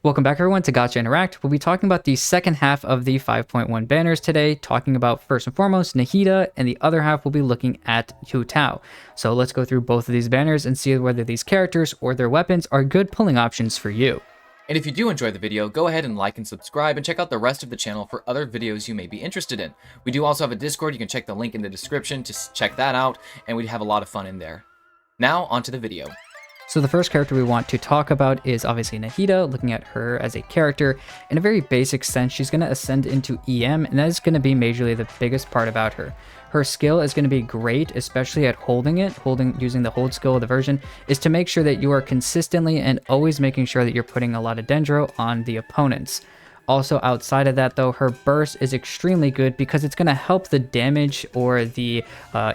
Welcome back everyone to Gotcha Interact. We'll be talking about the second half of the 5.1 banners today, talking about first and foremost Nahida, and the other half we'll be looking at Hu Tao. So let's go through both of these banners and see whether these characters or their weapons are good pulling options for you. And if you do enjoy the video, go ahead and like and subscribe and check out the rest of the channel for other videos you may be interested in. We do also have a Discord, you can check the link in the description to check that out, and we have a lot of fun in there. Now, onto the video. So the first character we want to talk about is obviously Nahida. Looking at her as a character, in a very basic sense, she's going to ascend into EM, and that is going to be majorly the biggest part about her. Her skill is going to be great, especially at using the hold skill of the version, is to make sure that you are consistently and always making sure that you're putting a lot of dendro on the opponents. Also, outside of that, though, her burst is extremely good because it's going to help the damage or the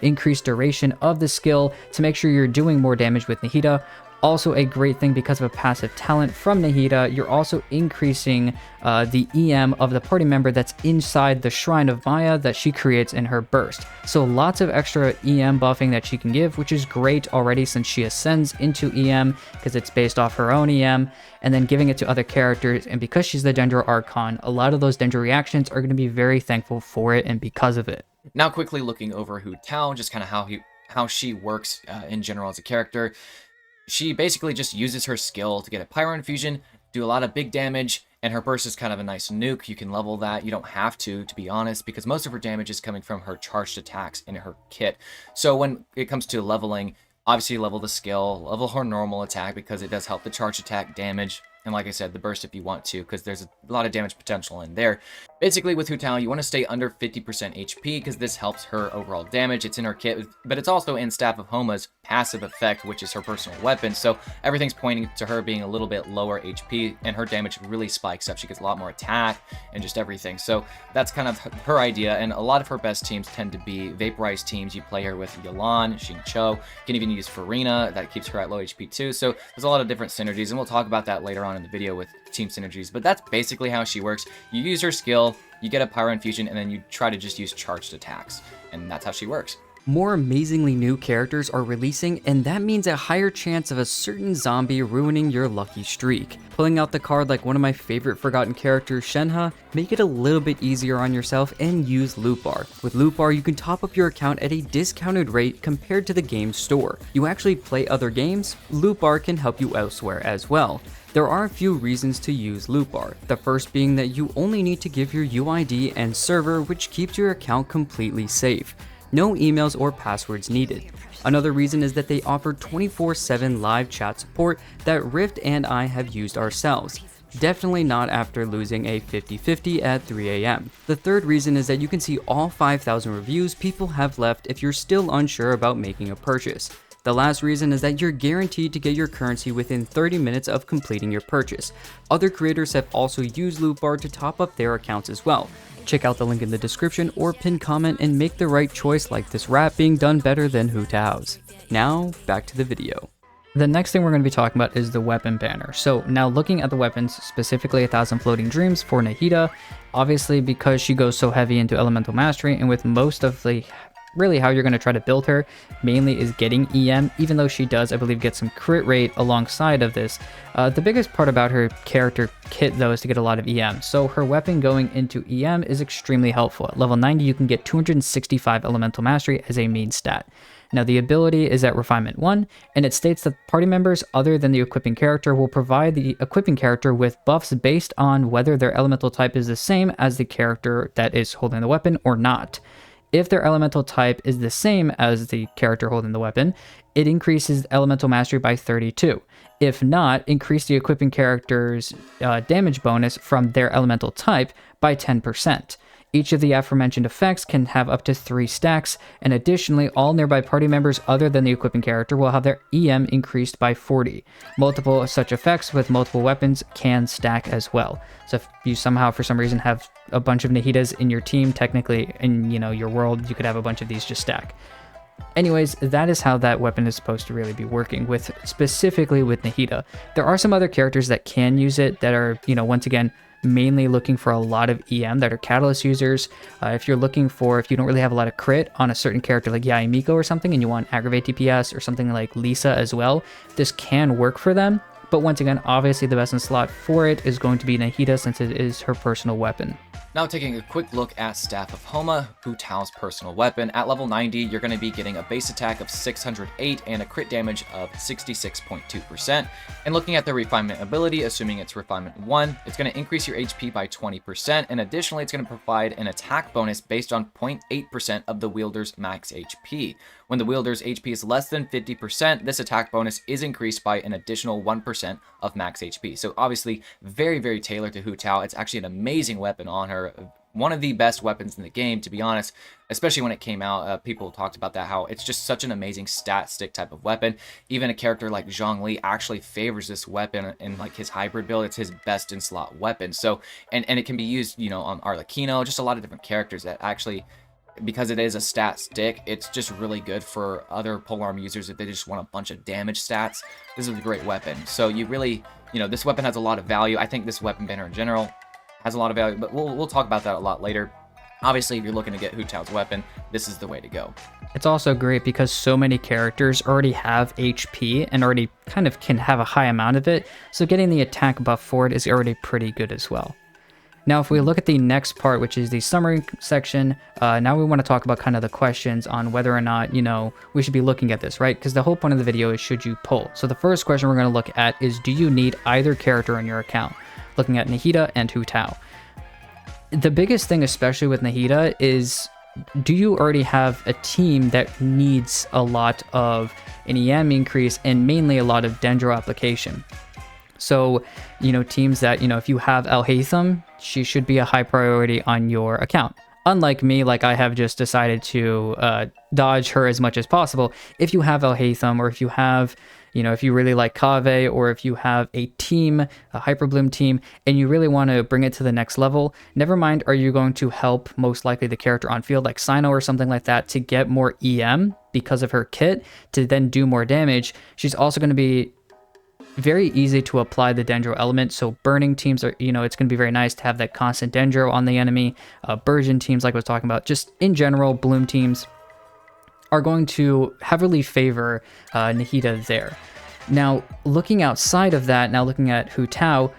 increased duration of the skill to make sure you're doing more damage with Nahida. Also a great thing because of a passive talent from Nahida, you're also increasing the EM of the party member that's inside the Shrine of Maya that she creates in her burst. So lots of extra EM buffing that she can give, which is great already since she ascends into EM because it's based off her own EM, and then giving it to other characters. And because she's the Dendro Archon, a lot of those Dendro reactions are going to be very thankful for it and because of it. Now quickly looking over Hu Tao, just kind of how she works in general as a character. She basically just uses her skill to get a Pyro Infusion, do a lot of big damage, and her burst is kind of a nice nuke. You can level that. You don't have to be honest, because most of her damage is coming from her charged attacks in her kit. So when it comes to leveling, obviously level the skill, level her normal attack because it does help the charge attack damage. And like I said, the burst if you want to, because there's a lot of damage potential in there. Basically, with Hu Tao, you want to stay under 50% HP, because this helps her overall damage. It's in her kit, but it's also in Staff of Homa's passive effect, which is her personal weapon. So everything's pointing to her being a little bit lower HP, and her damage really spikes up. She gets a lot more attack and just everything. So that's kind of her idea, and a lot of her best teams tend to be vaporized teams. You play her with Yelan, Xingqiu. You can even use Farina. That keeps her at low HP too. So there's a lot of different synergies, and we'll talk about that later on in the video with team synergies, but that's basically how she works. You use her skill, you get a Pyro Infusion, and then you try to just use charged attacks, and that's how she works. More amazingly new characters are releasing, and that means a higher chance of a certain zombie ruining your lucky streak. Pulling out the card like one of my favorite forgotten characters, Shenhe, make it a little bit easier on yourself and use Loot Bar. With Loot Bar, you can top up your account at a discounted rate compared to the game's store. You actually play other games, Loot Bar can help you elsewhere as well. There are a few reasons to use Loot Bar, the first being that you only need to give your UID and server, which keeps your account completely safe. No emails or passwords needed. Another reason is that they offer 24/7 live chat support that Rift and I have used ourselves. Definitely not after losing a 50-50 at 3 AM. The third reason is that you can see all 5,000 reviews people have left if you're still unsure about making a purchase. The last reason is that you're guaranteed to get your currency within 30 minutes of completing your purchase. Other creators have also used Loot Bar to top up their accounts as well. Check out the link in the description or pinned comment and make the right choice, like this rap being done better than Hu Tao's. Now, back to the video. The next thing we're going to be talking about is the weapon banner. So now looking at the weapons, specifically 1,000 Floating Dreams for Nahida, obviously because she goes so heavy into Elemental Mastery, and with most of the really how you're going to try to build her mainly is getting EM, even though she does, I believe, get some crit rate alongside of this. The biggest part about her character kit, though, is to get a lot of EM. So her weapon going into EM is extremely helpful. At level 90, you can get 265 Elemental Mastery as a main stat. Now, the ability is at Refinement 1, and it states that party members other than the equipping character will provide the equipping character with buffs based on whether their elemental type is the same as the character that is holding the weapon or not. If their elemental type is the same as the character holding the weapon, it increases elemental mastery by 32. If not, increase the equipping character's damage bonus from their elemental type by 10%. Each of the aforementioned effects can have up to 3 stacks, and additionally, all nearby party members other than the equipping character will have their EM increased by 40. Multiple such effects with multiple weapons can stack as well. So if you somehow, for some reason, have a bunch of Nahidas in your team, technically in your world, you could have a bunch of these just stack. Anyways, that is how that weapon is supposed to really be working, with specifically with Nahida. There are some other characters that can use it that are, once again, mainly looking for a lot of EM, that are Catalyst users. If you don't really have a lot of crit on a certain character like Yae Miko or something, and you want aggravate DPS, or something like Lisa as well, this can work for them. But once again, obviously the best in slot for it is going to be Nahida, since it is her personal weapon. Now taking a quick look at Staff of Homa, Hu Tao's personal weapon. At level 90, you're going to be getting a base attack of 608 and a crit damage of 66.2%. And looking at the refinement ability, assuming it's refinement 1, it's going to increase your HP by 20%, and additionally it's going to provide an attack bonus based on 0.8% of the wielder's max HP. When the wielder's HP is less than 50%, this attack bonus is increased by an additional 1% of max HP. So obviously very, very tailored to Hu Tao. It's actually an amazing weapon on her. One of the best weapons in the game, to be honest, especially when it came out. People talked about that, how it's just such an amazing stat stick type of weapon. Even a character like Zhongli actually favors this weapon in like his hybrid build. It's his best in slot weapon. So, and it can be used, you know, on Arlecchino, just a lot of different characters that actually, because it is a stat stick, it's just really good for other polearm users if they just want a bunch of damage stats. This is a great weapon. So you really, you know, this weapon has a lot of value. I think this weapon banner in general has a lot of value, but we'll talk about that a lot later. Obviously, if you're looking to get Hu Tao's weapon, this is the way to go. It's also great because so many characters already have HP and already kind of can have a high amount of it, so getting the attack buff for it is already pretty good as well. Now, if we look at the next part, which is the summary section, now we want to talk about kind of the questions on whether or not, you know, we should be looking at this, right? Because the whole point of the video is, should you pull? So the first question we're going to look at is, do you need either character in your account? Looking at Nahida and Hu Tao. The biggest thing, especially with Nahida, is do you already have a team that needs a lot of an EM increase and mainly a lot of Dendro application? So, you know, teams that, you know, if you have Al Haytham, she should be a high priority on your account. Unlike me, like I have just decided to dodge her as much as possible. If you have Al Haytham, or if you have, you know, if you really like Kaveh, or if you have a team, a Hyperbloom team, and you really want to bring it to the next level, never mind are you going to help most likely the character on field like Sino or something like that to get more EM because of her kit to then do more damage. She's also going to be very easy to apply the Dendro element, so burning teams are, you know, it's going to be very nice to have that constant Dendro on the enemy. Burgeon teams, like I was talking about, just in general, Bloom teams are going to heavily favor Nahida there. Now, looking outside of that, now looking at Hu Tao,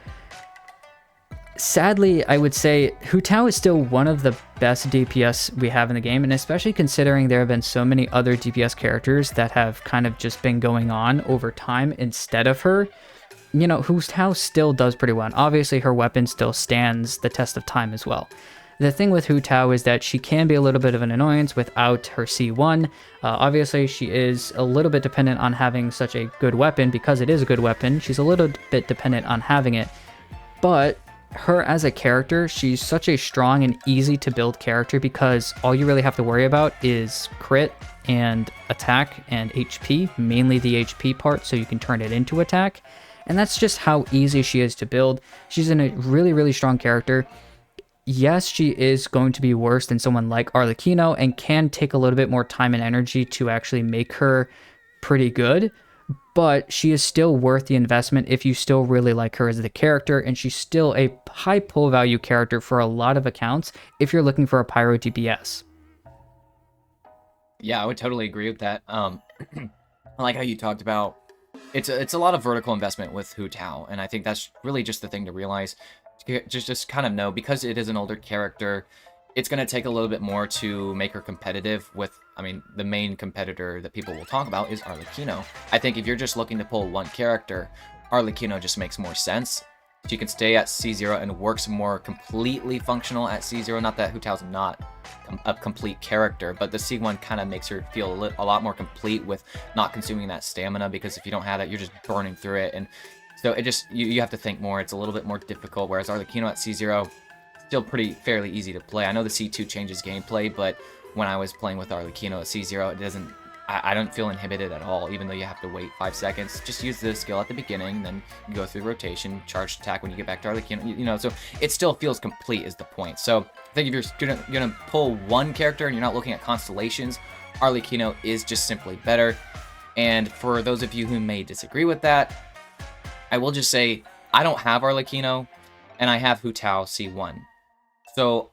sadly, I would say Hu Tao is still one of the best DPS we have in the game, and especially considering there have been so many other DPS characters that have kind of just been going on over time instead of her, you know, Hu Tao still does pretty well. And obviously, her weapon still stands the test of time as well. The thing with Hu Tao is that she can be a little bit of an annoyance without her C1. Obviously, she is a little bit dependent on having such a good weapon. Because it is a good weapon, she's a little bit dependent on having it. But her as a character, she's such a strong and easy to build character because all you really have to worry about is crit and attack and HP, mainly the HP part, so you can turn it into attack. And that's just how easy she is to build. She's in a really, really strong character. Yes, she is going to be worse than someone like Arlecchino and can take a little bit more time and energy to actually make her pretty good, but she is still worth the investment if you still really like her as the character, and she's still a high pull value character for a lot of accounts if you're looking for a Pyro DPS. Yeah, I would totally agree with that. I like how you talked about it's a lot of vertical investment with Hu Tao, and I think that's really just the thing to realize. Just kind of know, because it is an older character, it's going to take a little bit more to make her competitive with, I mean, the main competitor that people will talk about is Arlecchino. I think if you're just looking to pull one character, Arlecchino just makes more sense. She can stay at C0 and works more completely functional at C0. Not that Hu Tao's not a complete character, but the C1 kind of makes her feel a lot more complete with not consuming that stamina, because if you don't have that, you're just burning through it. And so it just, you have to think more. It's a little bit more difficult, whereas Arlecchino at C0, still fairly easy to play. I know the C2 changes gameplay, but when I was playing with Arlecchino at C0, it doesn't, I don't feel inhibited at all, even though you have to wait 5 seconds. Just use the skill at the beginning, then you go through rotation, charge attack when you get back to Arlecchino, you know, so it still feels complete is the point. So I think if you're gonna pull one character and you're not looking at Constellations, Arlecchino is just simply better. And for those of you who may disagree with that, I will just say, I don't have Arlecchino, and I have Hu Tao C1. So,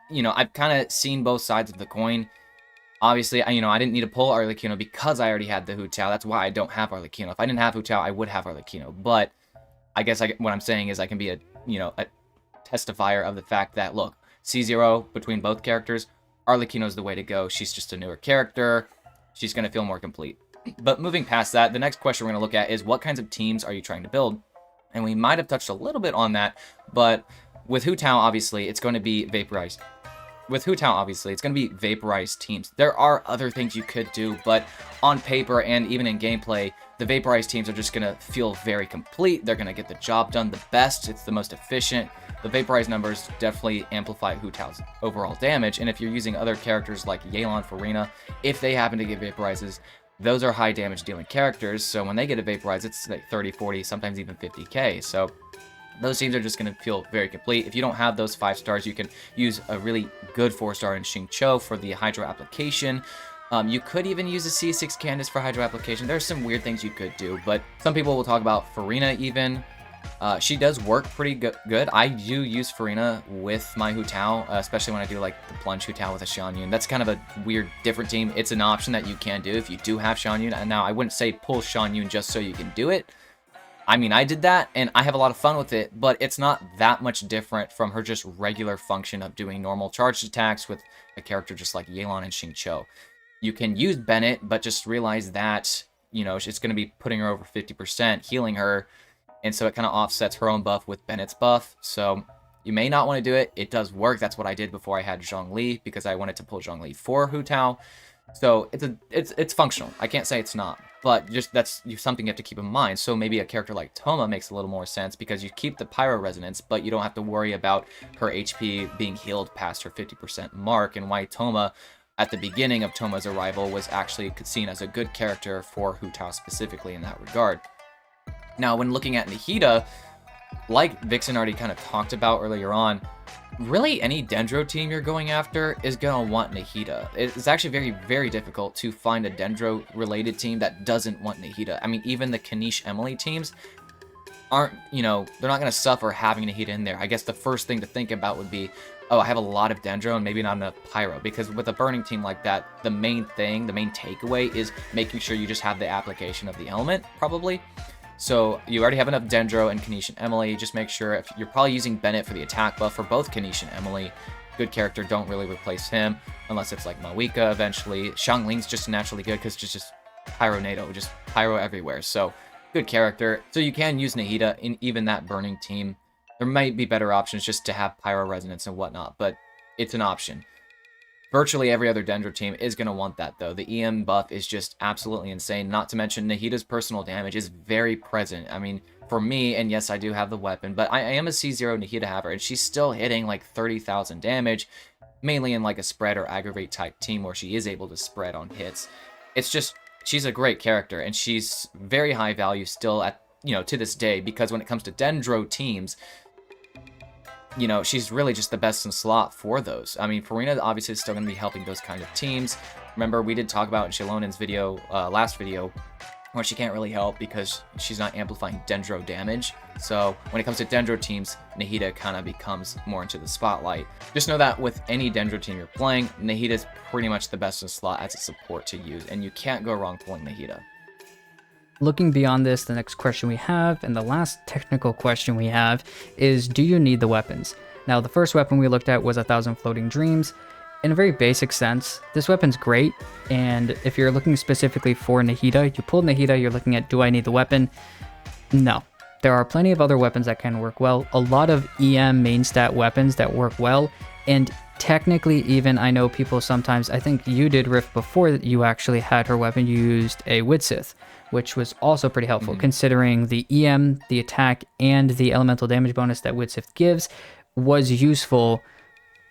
you know, I've kind of seen both sides of the coin. Obviously, I didn't need to pull Arlecchino because I already had the Hu Tao. That's why I don't have Arlecchino. If I didn't have Hu Tao, I would have Arlecchino. But I guess what I'm saying is I can be a testifier of the fact that, look, C0 between both characters, Arlecchino's the way to go. She's just a newer character. She's going to feel more complete. But moving past that, the next question we're going to look at is what kinds of teams are you trying to build? And we might have touched a little bit on that, but with Hu Tao, obviously, it's going to be vaporized. With Hu Tao, obviously, it's going to be vaporized teams. There are other things you could do, but on paper and even in gameplay, the vaporized teams are just going to feel very complete. They're going to get the job done the best. It's the most efficient. The vaporized numbers definitely amplify Hu Tao's overall damage, and if you're using other characters like Yelan, Farina, if they happen to get vaporizes, those are high damage dealing characters, so when they get a vaporize, it's like 30, 40, sometimes even 50k, so those teams are just going to feel very complete. If you don't have those 5 stars, you can use a really good 4-star in Xingqiu for the Hydro application. You could even use a C6 Candace for Hydro application. There's some weird things you could do, but some people will talk about Farina even. She does work pretty good. I do use Farina with my Hu Tao, especially when I do like the plunge Hu Tao with a Xianyun. That's kind of a weird, different team. It's an option that you can do if you do have Xianyun. And now I wouldn't say pull Xianyun just so you can do it. I mean, I did that, and I have a lot of fun with it, but it's not that much different from her just regular function of doing normal charged attacks with a character just like Yelan and Xingqiu. You can use Bennett, but just realize that, it's going to be putting her over 50%, healing her, and so it kind of offsets her own buff with Bennett's buff, so you may not want to do it. It does work. That's what I did before I had Zhongli, because I wanted to pull Zhongli for Hu Tao. So it's functional. I can't say it's not, but just that's something you have to keep in mind. So maybe a character like Homa makes a little more sense because you keep the Pyro Resonance, but you don't have to worry about her HP being healed past her 50% mark, and why Homa at the beginning of Toma's arrival was actually seen as a good character for Hu Tao specifically in that regard. Now, when looking at Nahida, like Vixen already kind of talked about earlier on, really any Dendro team you're going after is going to want Nahida. It's actually very, very difficult to find a Dendro-related team that doesn't want Nahida. I mean, even the Kanish Emily teams aren't, they're not going to suffer having Nahida in there. I guess the first thing to think about would be, oh, I have a lot of Dendro and maybe not enough Pyro. Because with a burning team like that, the main takeaway is making sure you just have the application of the element, probably. So you already have enough Dendro and Kanish and Emily. Just make sure, if you're probably using Bennett for the attack buff for both Kanish and Emily. Good character, don't really replace him unless it's like Mawika eventually. Xiangling's just naturally good because it's just Pyro-nado, just Pyro everywhere. So good character. So you can use Nahida in even that burning team. There might be better options just to have Pyro Resonance and whatnot, but it's an option. Virtually every other Dendro team is going to want that, though. The EM buff is just absolutely insane. Not to mention, Nahida's personal damage is very present. I mean, for me, and yes, I do have the weapon, but I am a C0 Nahida haver, and she's still hitting like 30,000 damage, mainly in like a spread or aggravate type team where she is able to spread on hits. It's just, she's a great character, and she's very high value still at, to this day, because when it comes to Dendro teams, she's really just the best in slot for those. I mean, Farina obviously is still going to be helping those kind of teams. Remember, we did talk about in Shalonin's video, last video, where she can't really help because she's not amplifying Dendro damage. So when it comes to Dendro teams, Nahida kind of becomes more into the spotlight. Just know that with any Dendro team you're playing, Nahida is pretty much the best in slot as a support to use, and you can't go wrong pulling Nahida. Looking beyond this, the next question we have, and the last technical question we have, is do you need the weapons? Now, the first weapon we looked at was 1,000 Floating Dreams. In a very basic sense, this weapon's great, and if you're looking specifically for Nahida, you pull Nahida, you're looking at, do I need the weapon? No. There are plenty of other weapons that can work well, a lot of EM main stat weapons that work well, and technically even, I know people sometimes, I think you did, Rift, before you actually had her weapon, you used a Widsith, which was also pretty helpful, considering the EM, the attack, and the elemental damage bonus that Widsith gives was useful.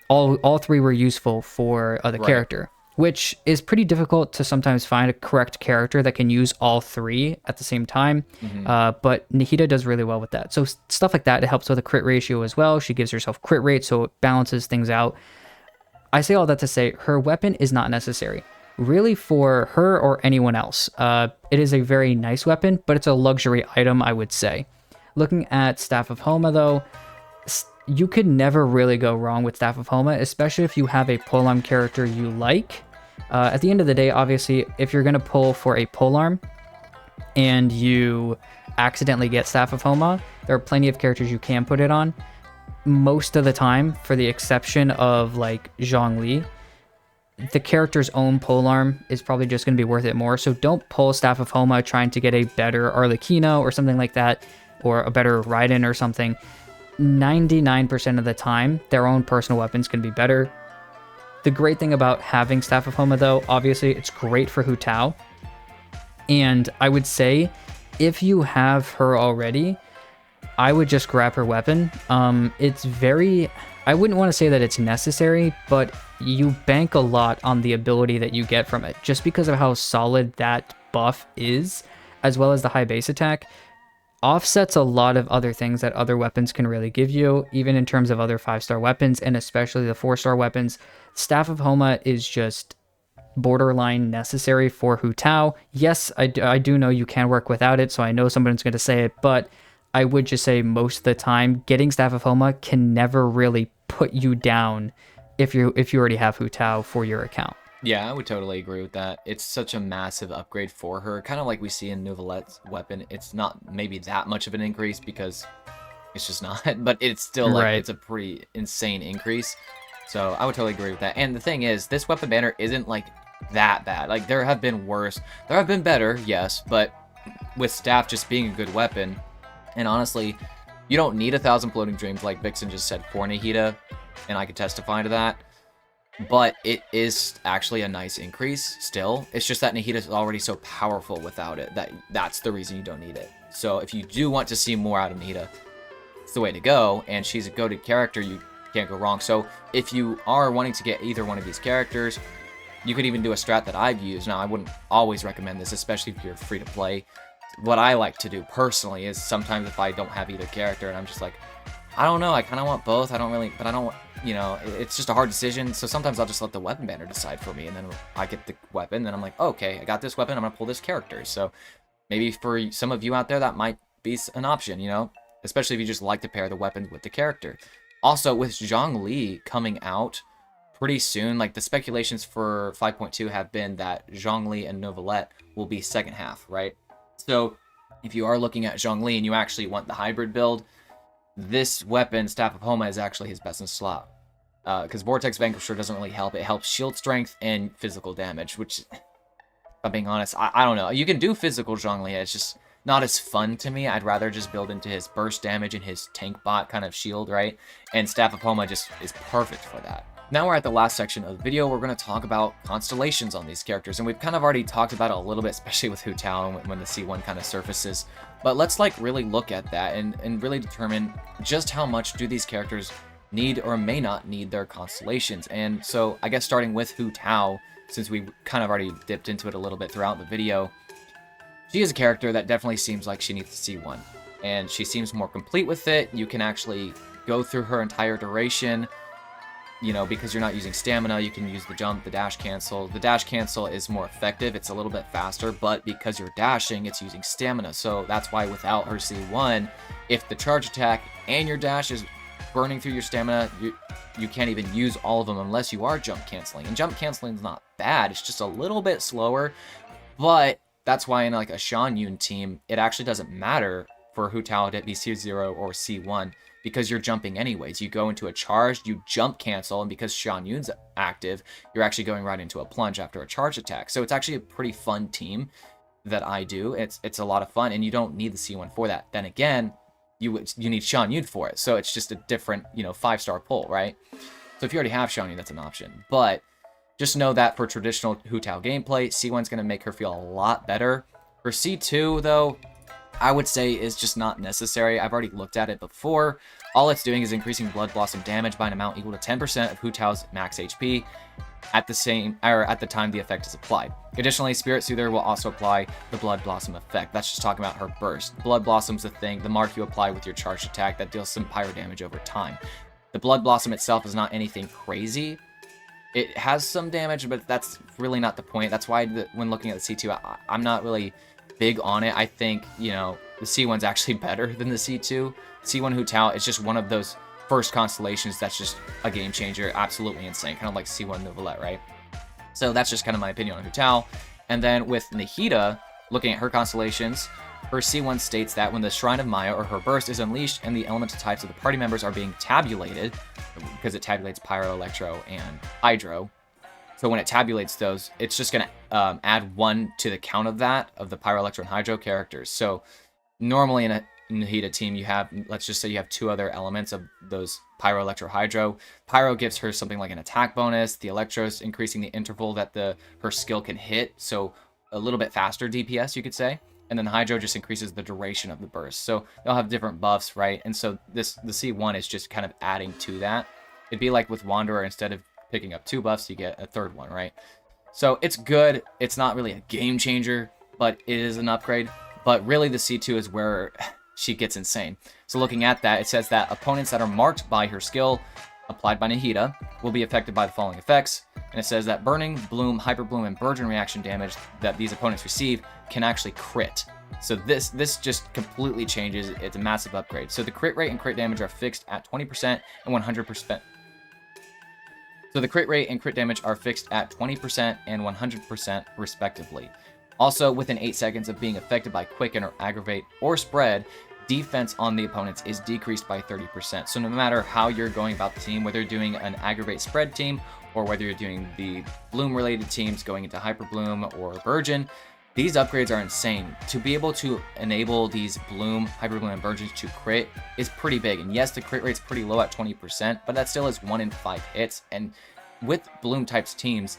All three were useful for the character, which is pretty difficult to sometimes find a correct character that can use all three at the same time. But Nahida does really well with that. So stuff like that, it helps with a crit ratio as well. She gives herself crit rate, so it balances things out. I say all that to say her weapon is not necessary, really, for her or anyone else. It is a very nice weapon, but it's a luxury item, I would say. Looking at Staff of Homa, though, you could never really go wrong with Staff of Homa, especially if you have a pull-on character you like. At the end of the day, obviously, if you're going to pull for a polearm and you accidentally get Staff of Homa, there are plenty of characters you can put it on. Most of the time, for the exception of like Zhongli, the character's own polearm is probably just going to be worth it more. So don't pull Staff of Homa trying to get a better Arlecchino or something like that, or a better Raiden or something. 99% of the time, their own personal weapons can be better. The great thing about having Staff of Homa, though, obviously, it's great for Hu Tao. And I would say, if you have her already, I would just grab her weapon. It's very... I wouldn't want to say that it's necessary, but you bank a lot on the ability that you get from it, just because of how solid that buff is, as well as the high base attack. Offsets a lot of other things that other weapons can really give you, even in terms of other 5-star weapons, and especially the 4-star weapons. Staff of Homa is just borderline necessary for Hu Tao. Yes, I do know you can work without it, so I know someone's going to say it, but I would just say most of the time, getting Staff of Homa can never really put you down if you already have Hu Tao for your account. Yeah, I would totally agree with that. It's such a massive upgrade for her, kind of like we see in Nouvelette's weapon. It's not maybe that much of an increase because it's just not, but it's still like Right. it's a pretty insane increase. So I would totally agree with that. And the thing is, this weapon banner isn't like that bad. Like there have been worse, there have been better, yes, but with Staff just being a good weapon, and honestly, you don't need 1,000 floating dreams like Vixen just said for Nahida, and I can testify to that. But it is actually a nice increase still. It's just that Nahida is already so powerful without it that's the reason you don't need it. So if you do want to see more out of Nahida, it's the way to go, and she's a goated character, you can't go wrong. So if you are wanting to get either one of these characters, you could even do a strat that I've used. Now, I wouldn't always recommend this, especially if you're free to play. What I like to do personally is sometimes if I don't have either character and I'm just like, I don't know, I kind of want both, I don't really, but I don't want, you know, it's just a hard decision. So sometimes I'll just let the weapon banner decide for me, and then I get the weapon, then I'm like, okay, I got this weapon, I'm gonna pull this character. So maybe for some of you out there, that might be an option, you know, especially if you just like to pair the weapon with the character. Also, with Zhongli coming out pretty soon, like the speculations for 5.2 have been that Zhongli and Nouvelette will be second half, right? So if you are looking at Zhongli and you actually want the hybrid build, this weapon, Staff of Homa, is actually his best in slot. Because Vortex Vanquisher doesn't really help. It helps shield strength and physical damage, which, if I'm being honest, I don't know. You can do physical Zhongli, it's just not as fun to me. I'd rather just build into his burst damage and his tank bot kind of shield, right? And Staff of Homa just is perfect for that. Now we're at the last section of the video. We're going to talk about constellations on these characters, and we've kind of already talked about it a little bit, especially with Hu Tao when the C1 kind of surfaces. But let's like really look at that and really determine just how much do these characters need or may not need their constellations. And so I guess starting with Hu Tao, since we kind of already dipped into it a little bit throughout the video, she is a character that definitely seems like she needs the C1, and she seems more complete with it. You can actually go through her entire duration. You know, because you're not using stamina, you can use the jump, the dash cancel. The dash cancel is more effective, it's a little bit faster, but because you're dashing, it's using stamina. So that's why without her C1, if the charge attack and your dash is burning through your stamina, you can't even use all of them unless you are jump canceling. And jump canceling is not bad, it's just a little bit slower, but that's why in like a Shan Yun team, it actually doesn't matter for Hu Tao to be C0 or C1, because you're jumping anyways. You go into a charge, you jump cancel, and because Shan Yun's active, you're actually going right into a plunge after a charge attack. So it's actually a pretty fun team that I do. It's a lot of fun, and you don't need the C1 for that. Then again, you need Shan Yun for it, so it's just a different, you know, 5-star pull, right? So if you already have Shan Yun, that's an option. But just know that for traditional Hu Tao gameplay, C1's going to make her feel a lot better. For C2, though, I would say is just not necessary. I've already looked at it before. All it's doing is increasing Blood Blossom damage by an amount equal to 10% of Hu Tao's max HP at the time the effect is applied. Additionally, Spirit Soother will also apply the Blood Blossom effect. That's just talking about her burst. Blood Blossom's the thing, the mark you apply with your charged attack that deals some pyro damage over time. The Blood Blossom itself is not anything crazy. It has some damage, but that's really not the point. That's why when looking at the C2, I'm not really big on it. I think, you know, the C1's actually better than the C2. C1 Hu Tao is just one of those first constellations that's just a game changer, absolutely insane, kind of like C1 Nouvelette, right? So that's just kind of my opinion on Hu Tao. And then with Nahida, looking at her constellations, her C1 states that when the Shrine of Maya or her burst is unleashed and the elemental types of the party members are being tabulated, because it tabulates Pyro, Electro, and Hydro. So when it tabulates those, it's just going to add 1 to the count of that, of the Pyro, Electro, and Hydro characters. So normally in a Nahida team, you have, let's just say you have 2 other elements of those Pyro, Electro, Hydro. Pyro gives her something like an attack bonus. The Electro's increasing the interval that her skill can hit, so a little bit faster DPS, you could say. And then Hydro just increases the duration of the burst. So they'll have different buffs, right? And so the C1 is just kind of adding to that. It'd be like with Wanderer, instead of picking up 2 buffs, you get a 3rd one, right? So it's good. It's not really a game changer, but it is an upgrade. But really the C2 is where she gets insane. So looking at that, it says that opponents that are marked by her skill applied by Nahida will be affected by the following effects. And it says that Burning, Bloom, Hyper Bloom, and Burgeon reaction damage that these opponents receive can actually crit. So this just completely changes. It's a massive upgrade. So the crit rate and crit damage are fixed at 20% and 100%. So the crit rate and crit damage are fixed at 20% and 100% respectively. Also, within 8 seconds of being affected by Quicken or Aggravate or Spread, defense on the opponents is decreased by 30%. So no matter how you're going about the team, whether you're doing an Aggravate Spread team or whether you're doing the Bloom related teams going into Hyper Bloom or Burgeon, these upgrades are insane. To be able to enable these Bloom, Hyper Bloom, and Burgeons to crit is pretty big. And yes, the crit rate's pretty low at 20%, but that still is 1 in 5 hits. And with Bloom types teams,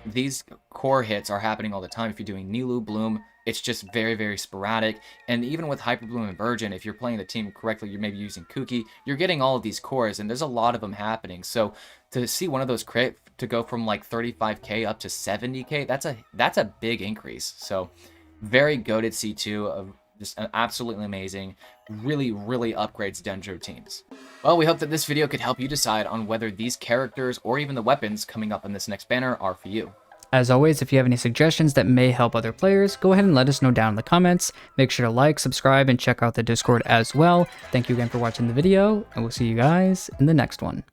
these core hits are happening all the time. If you're doing Nilu, Bloom, it's just very, very sporadic. And even with Hyper Bloom and Burgeon, if you're playing the team correctly, you're maybe using Kuki, you're getting all of these cores, and there's a lot of them happening. So to see one of those crit to go from like 35k up to 70k, that's a big increase. So very goated C2 of just absolutely amazing. Really, really upgrades Dendro teams. Well, we hope that this video could help you decide on whether these characters or even the weapons coming up in this next banner are for you. As always, if you have any suggestions that may help other players, go ahead and let us know down in the comments. Make sure to like, subscribe, and check out the Discord as well. Thank you again for watching the video, and we'll see you guys in the next one.